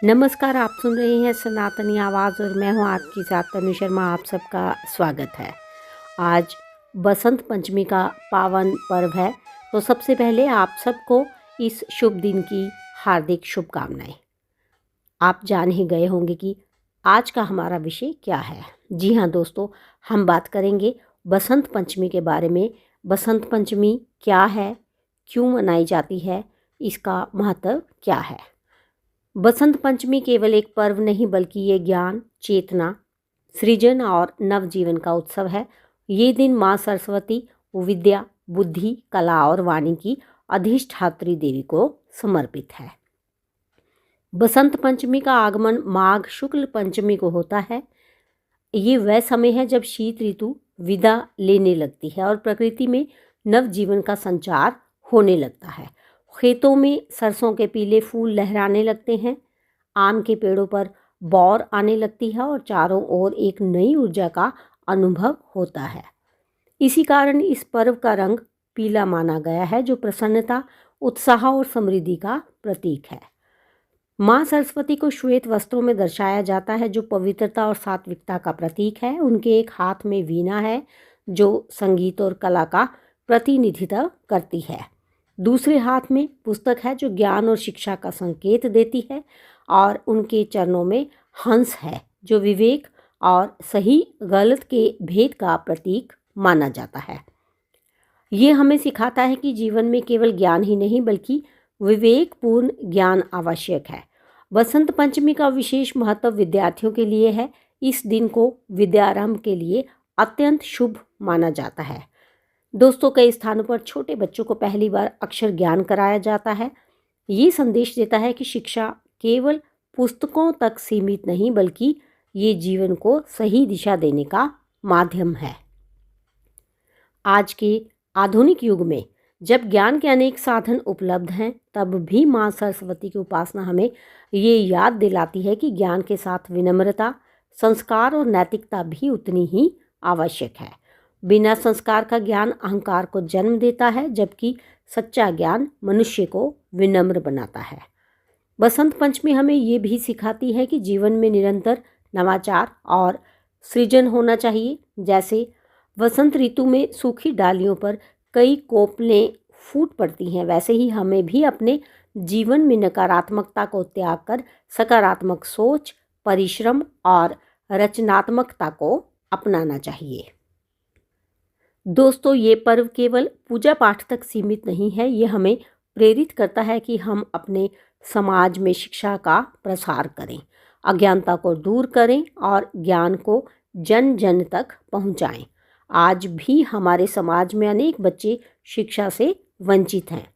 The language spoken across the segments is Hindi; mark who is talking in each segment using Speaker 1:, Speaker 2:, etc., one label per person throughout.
Speaker 1: नमस्कार, आप सुन रहे हैं सनातनी आवाज़ और मैं हूं आपकी साथ तनु शर्मा। आप सबका स्वागत है। आज बसंत पंचमी का पावन पर्व है, तो सबसे पहले आप सबको इस शुभ दिन की हार्दिक शुभकामनाएं। आप जान ही गए होंगे कि आज का हमारा विषय क्या है। जी हाँ दोस्तों, हम बात करेंगे बसंत पंचमी के बारे में। बसंत पंचमी क्या है, क्यों मनाई जाती है, इसका महत्व क्या है। बसंत पंचमी केवल एक पर्व नहीं बल्कि ये ज्ञान, चेतना, सृजन और नवजीवन का उत्सव है। ये दिन माँ सरस्वती, विद्या, बुद्धि, कला और वाणी की अधिष्ठात्री देवी को समर्पित है। बसंत पंचमी का आगमन माघ शुक्ल पंचमी को होता है। ये वह समय है जब शीत ऋतु विदा लेने लगती है और प्रकृति में नवजीवन का संचार होने लगता है। खेतों में सरसों के पीले फूल लहराने लगते हैं, आम के पेड़ों पर बौर आने लगती है और चारों ओर एक नई ऊर्जा का अनुभव होता है। इसी कारण इस पर्व का रंग पीला माना गया है, जो प्रसन्नता, उत्साह और समृद्धि का प्रतीक है। माँ सरस्वती को श्वेत वस्त्रों में दर्शाया जाता है, जो पवित्रता और सात्विकता का प्रतीक है। उनके एक हाथ में वीणा है, जो संगीत और कला का प्रतिनिधित्व करती है। दूसरे हाथ में पुस्तक है, जो ज्ञान और शिक्षा का संकेत देती है, और उनके चरणों में हंस है, जो विवेक और सही गलत के भेद का प्रतीक माना जाता है। ये हमें सिखाता है कि जीवन में केवल ज्ञान ही नहीं बल्कि विवेकपूर्ण ज्ञान आवश्यक है। बसंत पंचमी का विशेष महत्व विद्यार्थियों के लिए है। इस दिन को विद्यारंभ के लिए अत्यंत शुभ माना जाता है। दोस्तों, कई स्थानों पर छोटे बच्चों को पहली बार अक्षर ज्ञान कराया जाता है। ये संदेश देता है कि शिक्षा केवल पुस्तकों तक सीमित नहीं बल्कि ये जीवन को सही दिशा देने का माध्यम है। आज के आधुनिक युग में जब ज्ञान के अनेक साधन उपलब्ध हैं, तब भी माँ सरस्वती की उपासना हमें ये याद दिलाती है कि ज्ञान के साथ विनम्रता, संस्कार और नैतिकता भी उतनी ही आवश्यक है। बिना संस्कार का ज्ञान अहंकार को जन्म देता है, जबकि सच्चा ज्ञान मनुष्य को विनम्र बनाता है। बसंत पंचमी हमें ये भी सिखाती है कि जीवन में निरंतर नवाचार और सृजन होना चाहिए। जैसे वसंत ऋतु में सूखी डालियों पर कई कोपलें फूट पड़ती हैं, वैसे ही हमें भी अपने जीवन में नकारात्मकता को त्याग कर सकारात्मक सोच, परिश्रम और रचनात्मकता को अपनाना चाहिए। दोस्तों, ये पर्व केवल पूजा पाठ तक सीमित नहीं है। ये हमें प्रेरित करता है कि हम अपने समाज में शिक्षा का प्रसार करें, अज्ञानता को दूर करें और ज्ञान को जन जन तक पहुंचाएं। आज भी हमारे समाज में अनेक बच्चे शिक्षा से वंचित हैं।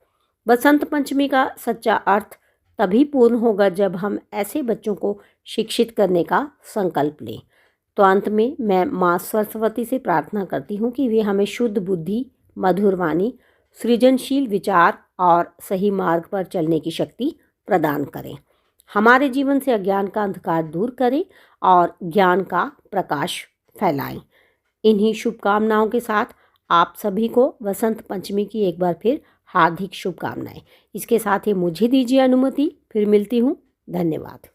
Speaker 1: बसंत पंचमी का सच्चा अर्थ तभी पूर्ण होगा जब हम ऐसे बच्चों को शिक्षित करने का संकल्प लें। तो अंत में मैं माँ सरस्वती से प्रार्थना करती हूँ कि वे हमें शुद्ध बुद्धि, मधुर वाणी, सृजनशील विचार और सही मार्ग पर चलने की शक्ति प्रदान करें। हमारे जीवन से अज्ञान का अंधकार दूर करें और ज्ञान का प्रकाश फैलाएं। इन्हीं शुभकामनाओं के साथ आप सभी को बसंत पंचमी की एक बार फिर हार्दिक शुभकामनाएं। इसके साथ ही मुझे दीजिए अनुमति, फिर मिलती हूँ। धन्यवाद।